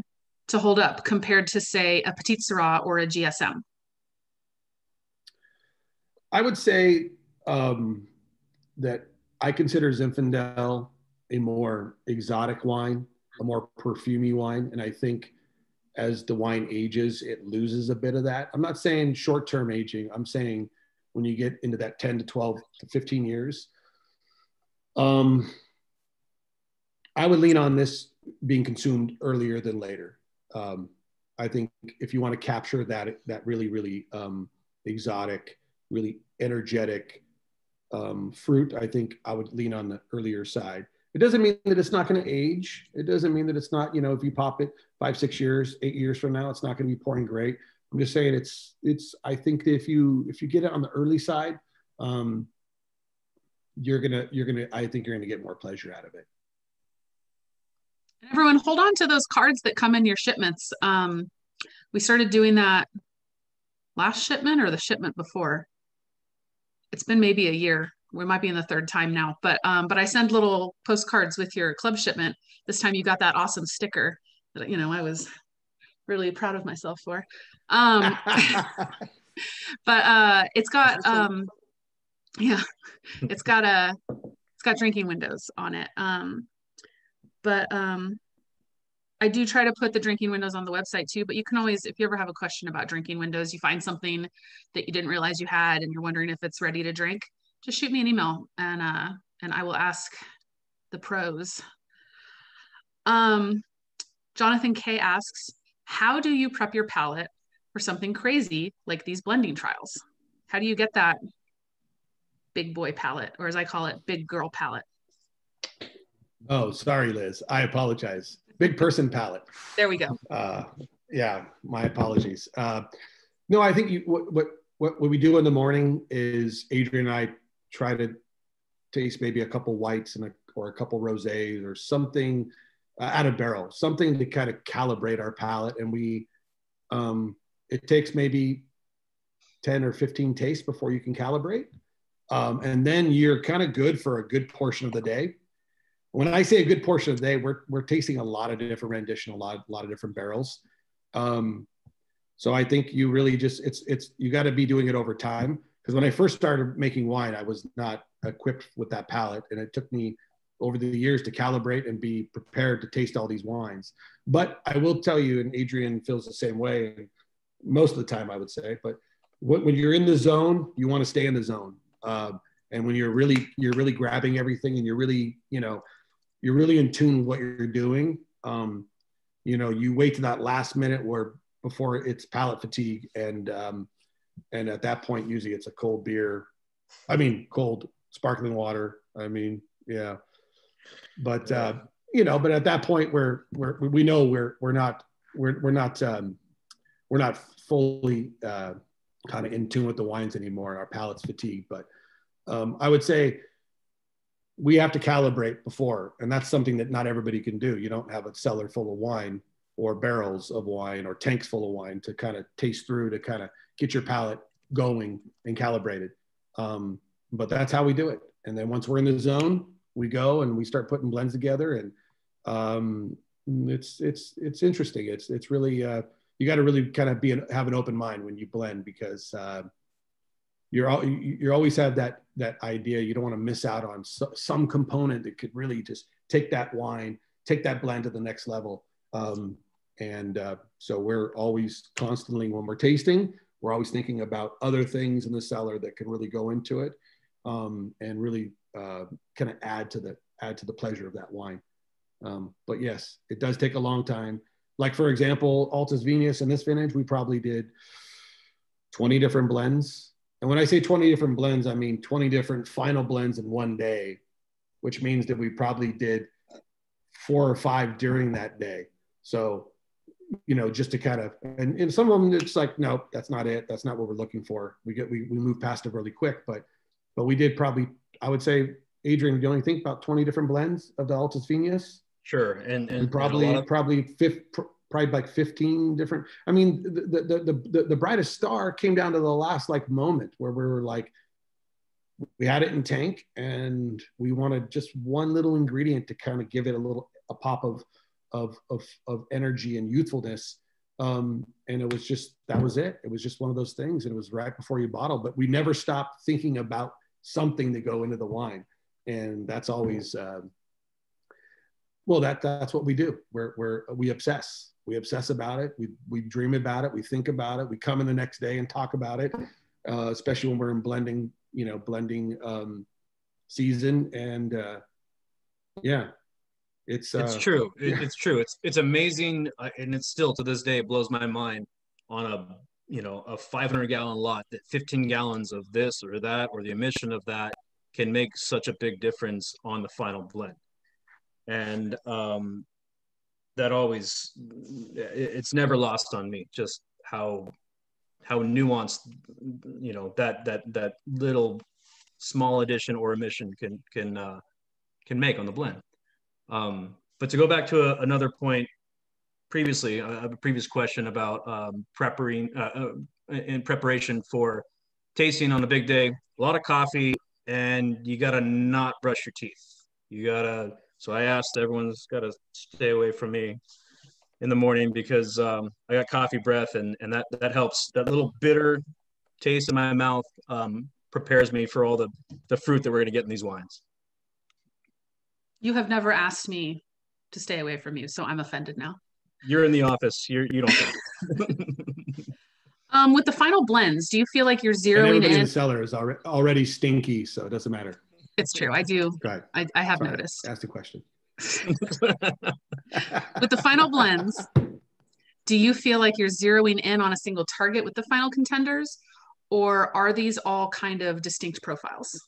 to hold up compared to, say, a Petite Syrah or a GSM? I would say that I consider Zinfandel a more exotic wine, a more perfumey wine, and I think as the wine ages, it loses a bit of that. I'm not saying short-term aging. I'm saying when you get into that 10 to 12 to 15 years, I would lean on this being consumed earlier than later. I think if you want to capture that really, really exotic, really energetic fruit, I think I would lean on the earlier side. It doesn't mean that it's not going to age. It doesn't mean that it's not, if you pop it 5, 6 years, 8 years from now, it's not going to be pouring great. I'm just saying I think that if you get it on the early side, I think you're gonna get more pleasure out of it. Everyone, hold on to those cards that come in your shipments. We started doing that last shipment or the shipment before. It's been maybe a year. We might be in the 3rd time now, but I send little postcards with your club shipment. This time you got that awesome sticker that, I was really proud of myself for. But it's got, it's got drinking windows on it. But I do try to put the drinking windows on the website too, but you can always, if you ever have a question about drinking windows, you find something that you didn't realize you had and you're wondering if it's ready to drink, just shoot me an email and I will ask the pros. Jonathan K asks, how do you prep your palate for something crazy like these blending trials? How do you get that big boy palate, or as I call it, big girl palate? Oh, sorry, Liz. I apologize. Big person palate. There we go. Yeah, my apologies. No, I think what we do in the morning is Adrian and I try to taste maybe a couple whites or a couple rosés or something out of barrel, something to kind of calibrate our palate. And it takes maybe 10 or 15 tastes before you can calibrate. And then you're kind of good for a good portion of the day. When I say a good portion of the day, we're tasting a lot of different rendition, a lot of different barrels. So I think you really just, you got to be doing it over time. Because when I first started making wine, I was not equipped with that palate. And it took me over the years to calibrate and be prepared to taste all these wines. But I will tell you, and Adrian feels the same way, most of the time I would say, but when you're in the zone, you want to stay in the zone. And when you're really grabbing everything and you're really in tune with what you're doing, you wait to that last minute before it's palate fatigue. And at that point, usually it's a cold beer. Cold sparkling water. Yeah. But but at that point we know we're not fully kind of in tune with the wines anymore, and our palate's fatigued. But I would say we have to calibrate before, and that's something that not everybody can do. You don't have a cellar full of wine or barrels of wine or tanks full of wine to kind of taste through, to kind of get your palate going and calibrated. But that's how we do it. And then once we're in the zone, we go and we start putting blends together, and it's interesting. It's really you got to really kind of have an open mind when you blend, because you always have that idea. You don't want to miss out on some component that could really just take that wine, take that blend to the next level. So we're always constantly, when we're tasting, we're always thinking about other things in the cellar that can really go into it, and really kind of add to the pleasure of that wine. But yes, it does take a long time. Like, for example, Altas Viñas in this vintage, we probably did 20 different blends. And when I say 20 different blends, I mean 20 different final blends in one day, which means that we probably did 4 or 5 during that day. So, just to kind of, and some of them, it's like, no, that's not it. That's not what we're looking for. We move past it really quick, but we did probably, I would say, Adrian, do you only think about 20 different blends of the Altas Viñas? Sure. And probably like 15 different. The brightest star came down to the last moment where we were like, we had it in tank and we wanted just one little ingredient to kind of give it a pop of energy and youthfulness. And it was just, that was it. It was just one of those things. And it was right before you bottle, but we never stopped thinking about something to go into the wine. And that's always, Well, that's what we do. We obsess. We obsess about it. We dream about it. We think about it. We come in the next day and talk about it, especially when we're in blending season. And yeah, it's true. It's true. It's amazing, and it's still to this day it blows my mind on a 500-gallon lot that 15 gallons of this or that or the emission of that can make such a big difference on the final blend. And that always, it's never lost on me just how nuanced, that little small addition or emission can make on the blend. But to go back to another point previously, a previous question about in preparation for tasting on a big day, a lot of coffee, and you got to not brush your teeth. So I asked, everyone's got to stay away from me in the morning because I got coffee breath, and that helps. That little bitter taste in my mouth prepares me for all the fruit that we're going to get in these wines. You have never asked me to stay away from you, so I'm offended now. You're in the office. You don't think. With the final blends, do you feel like you're zeroing everybody in? In the cellar is already stinky, so it doesn't matter. It's true. I do. Right. I have noticed. Ask the question. With the final blends, do you feel like you're zeroing in on a single target with the final contenders, or are these all kind of distinct profiles?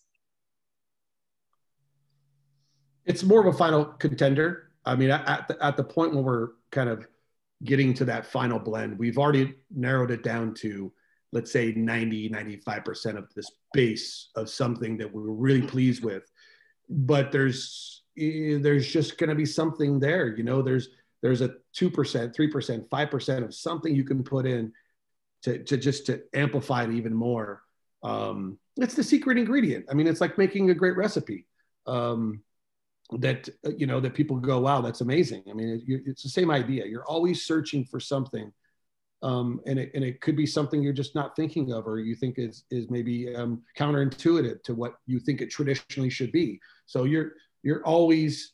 It's more of a final contender. I mean, at the point when we're kind of getting to that final blend, we've already narrowed it down to, let's say, 95% of this base of something that we're really pleased with. But there's just going to be something there. There's a 2%, 3%, 5% of something you can put in to amplify it even more. It's the secret ingredient. I mean, it's like making a great recipe. That people go, wow, that's amazing. I mean, it's the same idea. You're always searching for something, and it could be something you're just not thinking of, or you think is maybe counterintuitive to what you think it traditionally should be. So you're always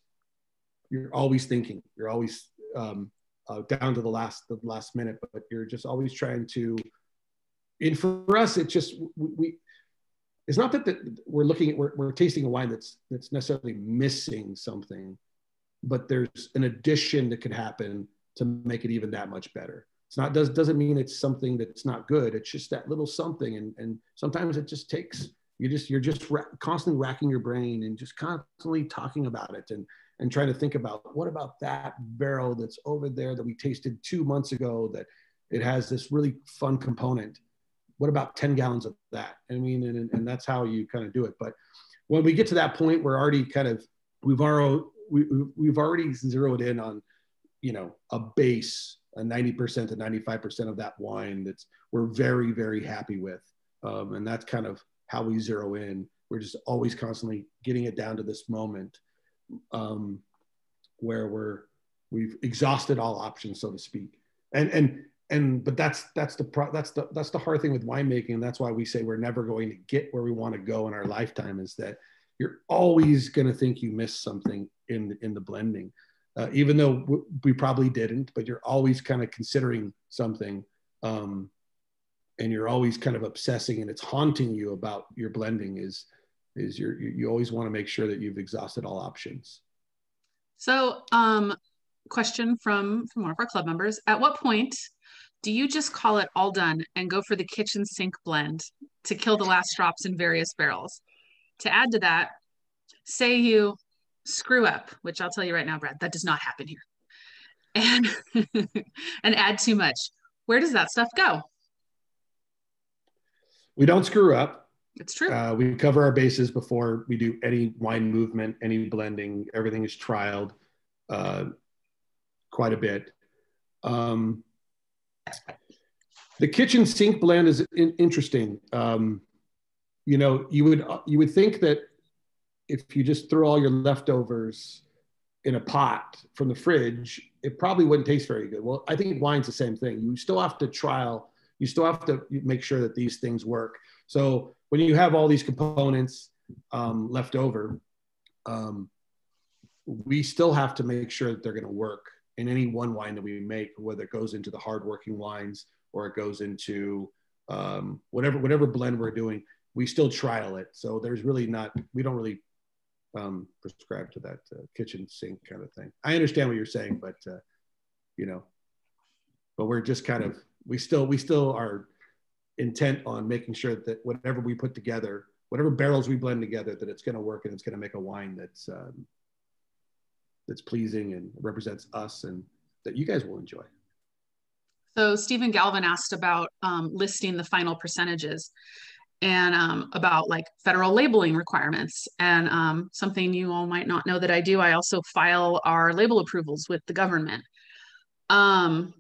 thinking. You're always down to the last minute, but you're just always trying to. And for us, it's just it's not that we're tasting a wine that's necessarily missing something, but there's an addition that could happen to make it even that much better. It's not doesn't mean it's something that's not good. It's just that little something, and sometimes it just takes you're just constantly racking your brain and just constantly talking about it and trying to think about what about that barrel that's over there that we tasted 2 months ago that it has this really fun component. What about 10 gallons of that? I mean, and that's how you kind of do it. But when we get to that point, we're already kind of, we've already zeroed in on, a base, a 90% to 95% of that wine we're very, very happy with. And that's kind of how we zero in. We're just always constantly getting it down to this moment where we've exhausted all options, so to speak. But that's the hard thing with winemaking. And that's why we say we're never going to get where we want to go in our lifetime, is that you're always going to think you missed something in the blending, even though we probably didn't, but you're always kind of considering something, and you're always kind of obsessing, and it's haunting you about your blending you always want to make sure that you've exhausted all options. So, question from one of our club members: at what point do you just call it all done and go for the kitchen sink blend to kill the last drops in various barrels? To add to that, say you screw up, which I'll tell you right now, Brad, that does not happen here, and and add too much. Where does that stuff go? We don't screw up. It's true. We cover our bases before we do any wine movement, any blending. Everything is trialed quite a bit. The kitchen sink blend is interesting. You would think that if you just throw all your leftovers in a pot from the fridge, it probably wouldn't taste very good. Well, I think wine's the same thing. You still have to trial. You still have to make sure that these things work. So when you have all these components left over, we still have to make sure that they're going to work in any one wine that we make, whether it goes into the hardworking wines or it goes into whatever blend we're doing. We still trial it. So there's really not, we don't really prescribe to that kitchen sink kind of thing. I understand what you're saying, but you know, but we're just kind of, we still are intent on making sure that whatever we put together, whatever barrels we blend together, that it's going to work and it's going to make a wine that's pleasing and represents us and that you guys will enjoy. So Stephen Galvin asked about listing the final percentages and about like federal labeling requirements. And something you all might not know that I do, I also file our label approvals with the government. And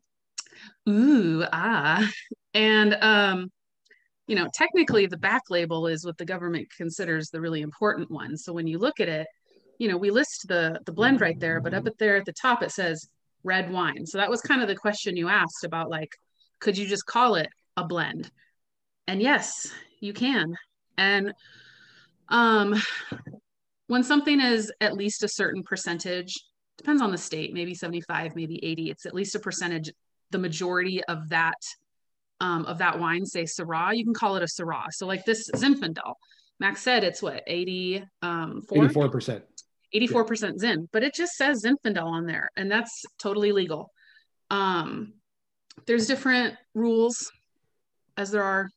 you know, technically the back label is what the government considers the really important one. So when you look at it, you know, we list the blend right there, but up there at the top, it says red wine. So that was kind of the question you asked about, like, could you just call it a blend? And yes, you can. And when something is at least a certain percentage, depends on the state, maybe 75, maybe 80, it's at least a percentage, the majority of that wine, say Syrah, you can call it a Syrah. So like this Zinfandel, Max said it's what, 84%? 84% Zin, but it just says Zinfandel on there, and that's totally legal. There's different rules, as there are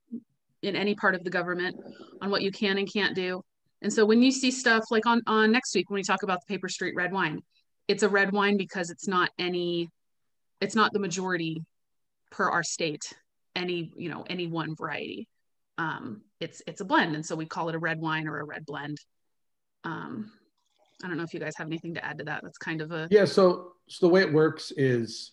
in any part of the government, on what you can and can't do. And so when you see stuff like on next week, when we talk about the Paper Street red wine, it's a red wine because it's not the majority per our state, any one variety. It's a blend. And so we call it a red wine or a red blend. I don't know if you guys have anything to add to that. That's kind of a... Yeah, so the way it works is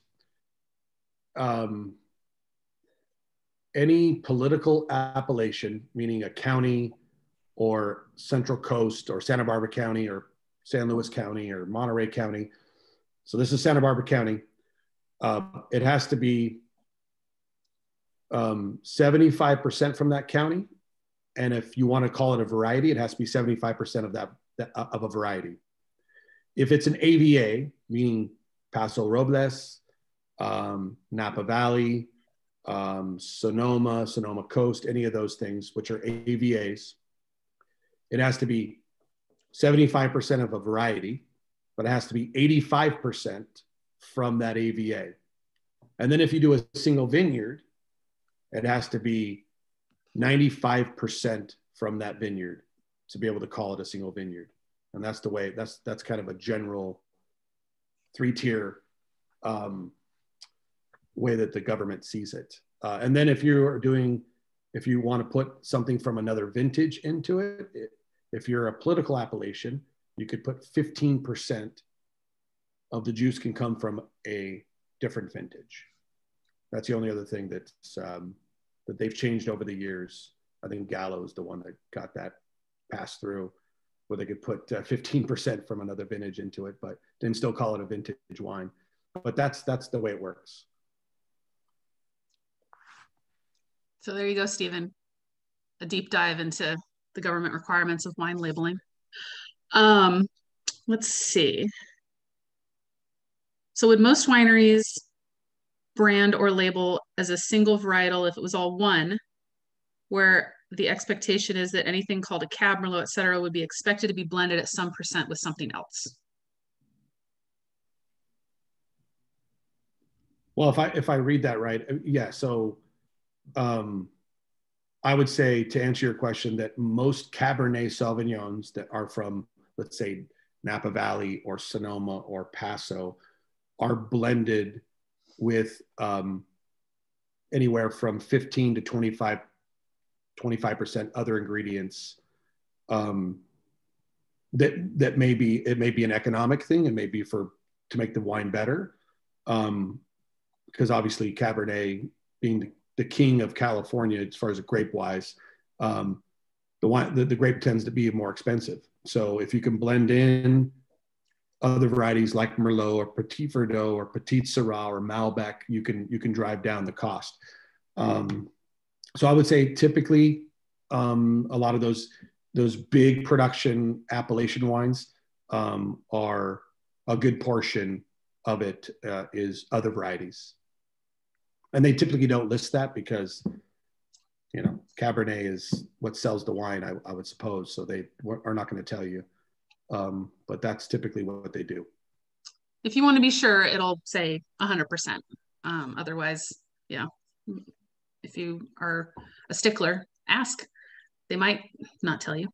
any political appellation, meaning a county or Central Coast or Santa Barbara County or San Luis County or Monterey County. So this is Santa Barbara County. It has to be 75% from that county. And if you want to call it a variety, it has to be 75% of that of a variety. If it's an AVA, meaning Paso Robles, Napa Valley, Sonoma Coast, any of those things, which are AVAs, it has to be 75% of a variety, but it has to be 85% from that AVA. And then if you do a single vineyard, it has to be 95% from that vineyard to be able to call it a single vineyard. And that's the way, that's kind of a general 3-tier way that the government sees it. And then if you want to put something from another vintage into it, if you're a political appellation, you could put 15% of the juice can come from a different vintage. That's the only other thing that's, that they've changed over the years. I think Gallo is the one that got that passed through, where they could put 15% from another vintage into it, but then still call it a vintage wine. But that's the way it works. So there you go, Stephen. A deep dive into the government requirements of wine labeling. Let's see. So would most wineries brand or label as a single varietal if it was all one, where the expectation is that anything called a Cab, Merlot, et cetera, would be expected to be blended at some percent with something else? Well, if I read that right, yeah. So I would say, to answer your question, that most Cabernet Sauvignons that are from, let's say, Napa Valley or Sonoma or Paso are blended with anywhere from 15 to 25% other ingredients. That may be an economic thing. It may be to make the wine better. Because obviously Cabernet being the king of California as far as grape wise, the grape tends to be more expensive. So if you can blend in other varieties like Merlot or Petit Verdot or Petit Syrah or Malbec, you can drive down the cost. So I would say typically a lot of those big production appellation wines, are a good portion of it is other varieties. And they typically don't list that because, you know, Cabernet is what sells the wine, I would suppose. So they are not going to tell you. But that's typically what they do. If you want to be sure, it'll say 100%. Otherwise, yeah, if you are a stickler, ask. They might not tell you.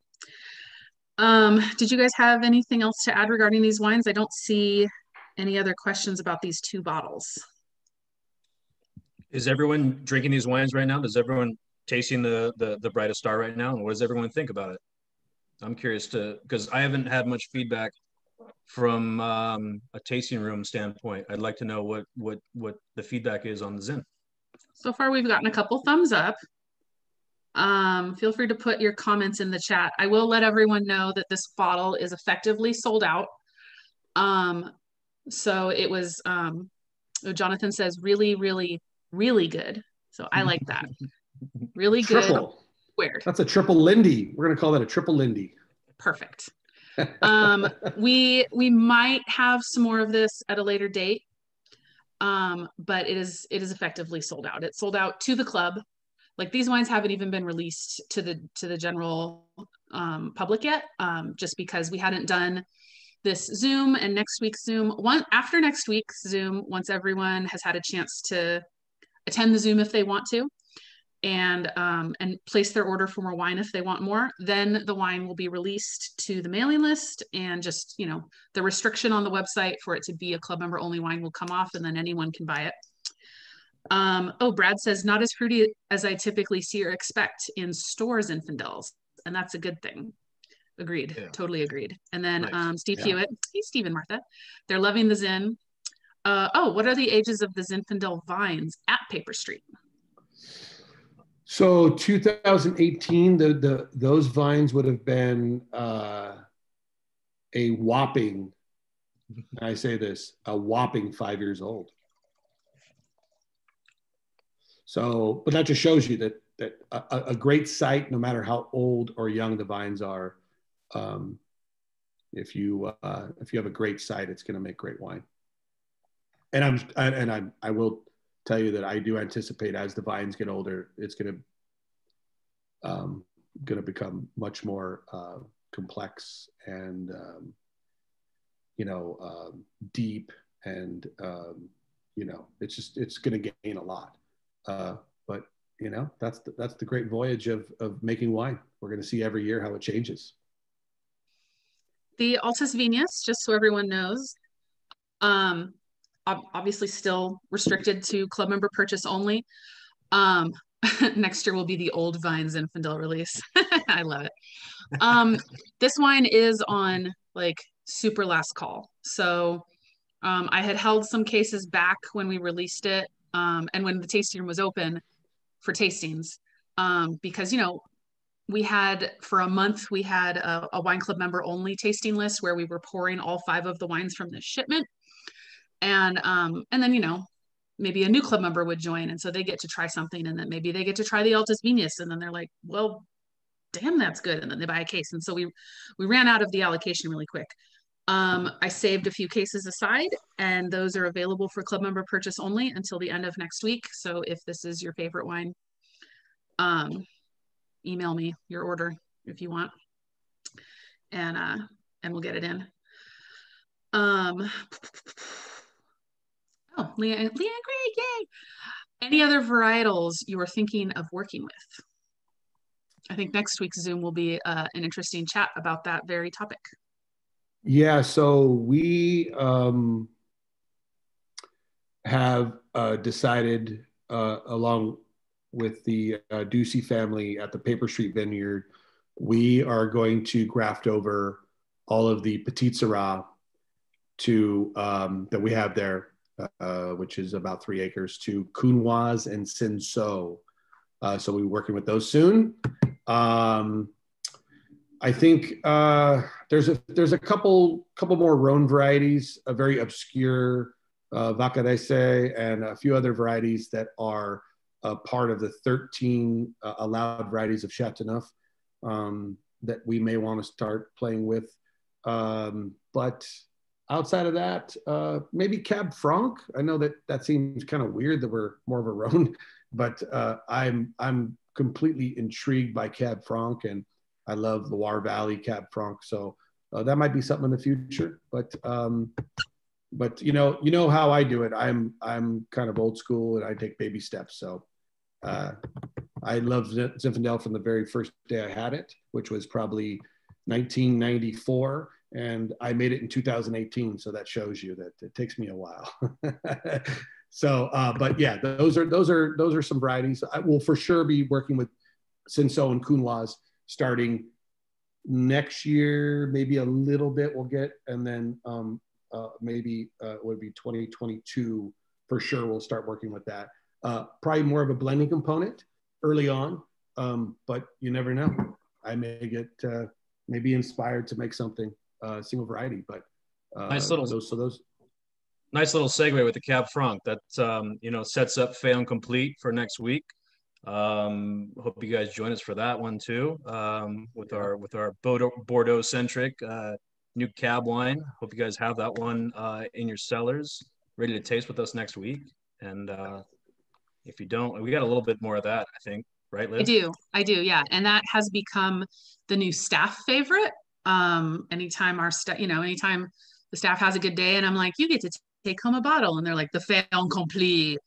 Did you guys have anything else to add regarding these wines? I don't see any other questions about these two bottles. Is everyone drinking these wines right now? Does everyone tasting the Brightest Star right now? And what does everyone think about it? I'm curious because I haven't had much feedback from a tasting room standpoint. I'd like to know what the feedback is on the Zin. So far, we've gotten a couple thumbs up. Feel free to put your comments in the chat. I will let everyone know that this bottle is effectively sold out. So it was, Jonathan says, really, really, really good. So I like that. Really good. Triple. Squared. That's a triple Lindy. We're going to call that a triple Lindy. Perfect. We might have some more of this at a later date. But it is effectively sold out. It's sold out to the club. Like these wines haven't even been released to the general public yet, just because we hadn't done this Zoom and next week's Zoom. After next week's Zoom, once everyone has had a chance to attend the Zoom if they want to, and place their order for more wine if they want more, then the wine will be released to the mailing list, and just, you know, the restriction on the website for it to be a club member only wine will come off, and then anyone can buy it. Oh, Brad says, not as fruity as I typically see or expect in stores Infidels, and that's a good thing. Agreed. Yeah. Totally agreed. And then nice. Steve Hewitt, hey Steve and Martha, they're loving the Zin. Oh, what are the ages of the Zinfandel vines at Paper Street? So 2018, those vines would have been a whopping, I say this, a whopping 5 years old. So, but that just shows you that a great site, no matter how old or young the vines are, if you have a great site, it's going to make great wine. And I will tell you that I do anticipate as the vines get older, it's going to become much more complex and deep, and it's going to gain a lot. But that's the great voyage of making wine. We're going to see every year how it changes. The Altas Viñas, just so everyone knows, obviously still restricted to club member purchase only. Next year will be the Old Vines Zinfandel release. I love it. This wine is on like super last call. So I had held some cases back when we released it, and when the tasting room was open for tastings, because, we had, for a month, we had a wine club member only tasting list where we were pouring all 5 of the wines from the shipment. And then, maybe a new club member would join. And so they get to try something, and then maybe they get to try the Altas Vinas. And then they're like, well, damn, that's good. And then they buy a case. And so we ran out of the allocation really quick. I saved a few cases aside, and those are available for club member purchase only until the end of next week. So if this is your favorite wine, email me your order if you want, and we'll get it in. Oh, Leah, great, yay! Any other varietals you are thinking of working with? I think next week's Zoom will be an interesting chat about that very topic. Yeah, so we have decided, along with the Ducey family at the Paper Street Vineyard, we are going to graft over all of the Petite Syrah to that we have there, which is about 3 acres, to Counoise and Cinsault. So we'll be working with those soon. I think there's a couple more Rhone varieties, a very obscure Vaccarese, and a few other varieties that are part of the 13 allowed varieties of Chateauneuf that we may want to start playing with. But outside of that, maybe Cab Franc. I know that seems kind of weird that we're more of a Rhone, but I'm completely intrigued by Cab Franc, and I love Loire Valley Cab Franc. So that might be something in the future. But you know how I do it. I'm kind of old school, and I take baby steps. So I love Zinfandel from the very first day I had it, which was probably 1994, and I made it in 2018. So that shows you that it takes me a while. So, but yeah, those are some varieties. I will for sure be working with Cinsault and Counoise starting next year, maybe a little bit we'll get, and then maybe it would be 2022 for sure. We'll start working with that. Probably more of a blending component early on, but you never know. I may get maybe inspired to make something single variety, but nice little segue with the Cab Franc that sets up Fait and Complete for next week. Hope you guys join us for that one too, with our Bordeaux centric new cab wine. Hope you guys have that one in your cellars ready to taste with us next week. And if you don't, we got a little bit more of that, I think, right, Liz? I do, yeah. And that has become the new staff favorite. Anytime anytime the staff has a good day and I'm like, you get to take home a bottle, and they're like, the Fait and Complete,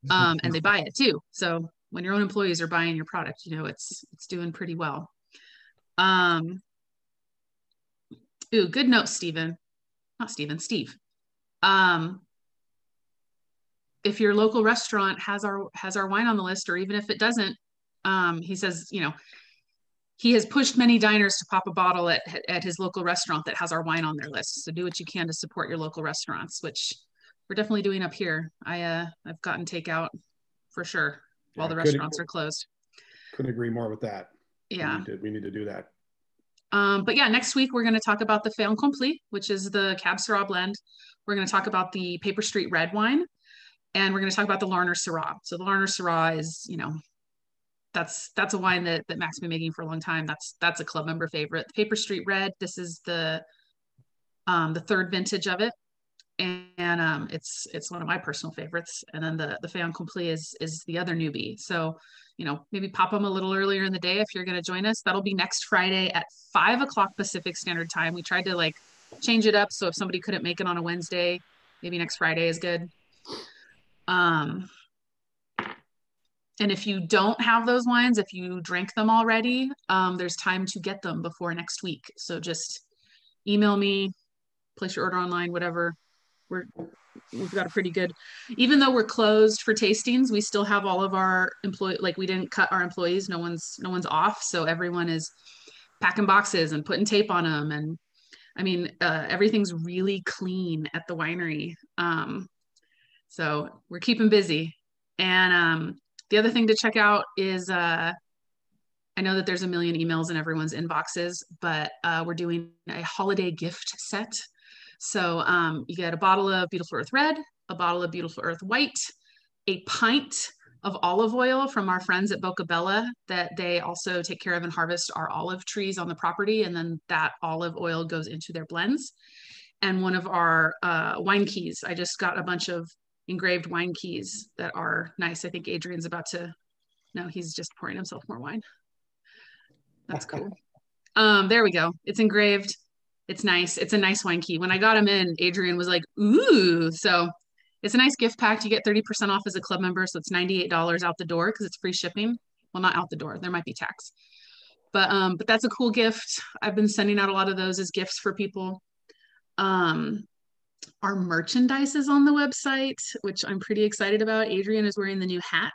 and they buy it too. So when your own employees are buying your product, it's doing pretty well. Good note, Steve. If your local restaurant has our wine on the list, or even if it doesn't, he says, he has pushed many diners to pop a bottle at his local restaurant that has our wine on their list. So do what you can to support your local restaurants, which we're definitely doing up here. I've gotten takeout for sure while the restaurants are closed. Couldn't agree more with that. Yeah. We need to do that. But yeah, next week we're going to talk about the Fait and Complete, which is the Cab Syrah blend. We're going to talk about the Paper Street red wine, and we're going to talk about the Larner Syrah. So the Larner Syrah is, that's a wine that Mac's been making for a long time. That's a club member favorite. The Paper Street red, this is the third vintage of it, and it's one of my personal favorites. And then the Fait and Complete is the other newbie. So maybe pop them a little earlier in the day if you're going to join us. That'll be next Friday at 5 o'clock Pacific Standard Time. We tried to change it up, so if somebody couldn't make it on a Wednesday, maybe next Friday is good. And if you don't have those wines, if you drank them already, there's time to get them before next week. So just email me, place your order online, whatever. We've got a pretty good, even though we're closed for tastings, we still have all of our we didn't cut our employees. No one's off. So everyone is packing boxes and putting tape on them. And I mean, everything's really clean at the winery. So we're keeping busy. And the other thing to check out is, I know that there's a million emails in everyone's inboxes, but we're doing a holiday gift set. So you get a bottle of Beautiful Earth Red, a bottle of Beautiful Earth White, a pint of olive oil from our friends at Boca Bella, that they also take care of and harvest our olive trees on the property. And then that olive oil goes into their blends. And one of our wine keys. I just got a bunch of engraved wine keys that are nice. I think Adrian's he's just pouring himself more wine. That's cool. There we go. It's engraved. It's nice. It's a nice wine key. When I got him in, Adrian was like, ooh. So it's a nice gift pack. You get 30% off as a club member. So it's $98 out the door because it's free shipping. Well, not out the door. There might be tax. But that's a cool gift. I've been sending out a lot of those as gifts for people. Our merchandise is on the website, which I'm pretty excited about. Adrian is wearing the new hat.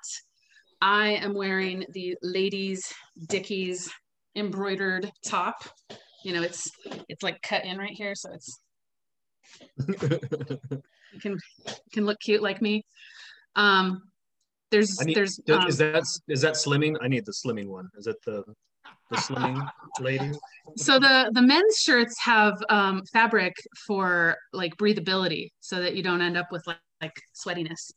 I am wearing the ladies' Dickies embroidered top. It's like cut in right here, so it's you can look cute like me. Is that slimming? I need the slimming one. Is it the slimming lady? So the men's shirts have fabric for breathability, so that you don't end up with like sweatiness.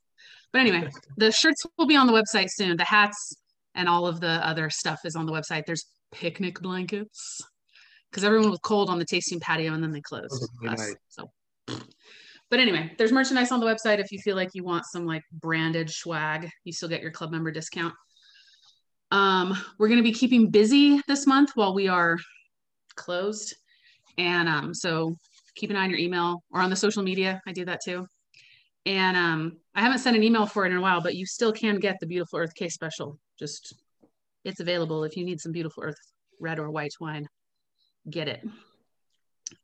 But anyway, the shirts will be on the website soon. The hats and all of the other stuff is on the website. There's picnic blankets. because everyone was cold on the tasting patio and then they closed Really us. nice. So, but anyway, there's merchandise on the website if you feel like you want some like branded swag. You still get your club member discount. We're going to be keeping busy this month while we are closed, and so keep an eye on your email or on the social media. I do that too. And I haven't sent an email for it in a while, but you still can get the Beautiful Earth Case Special. Just, it's available if you need some Beautiful Earth red or white wine. Get it.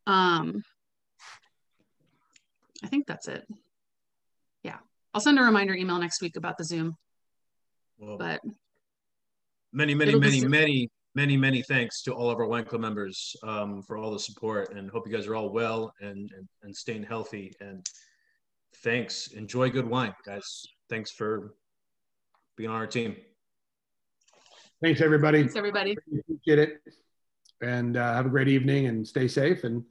I think that's it. Yeah. I'll send a reminder email next week about the Zoom. Well, but many thanks to all of our wine club members for all the support, and hope you guys are all well and staying healthy. And thanks. Enjoy good wine, guys. Thanks for being on our team. Thanks, everybody. Thanks, everybody. Appreciate it. And have a great evening and stay safe. And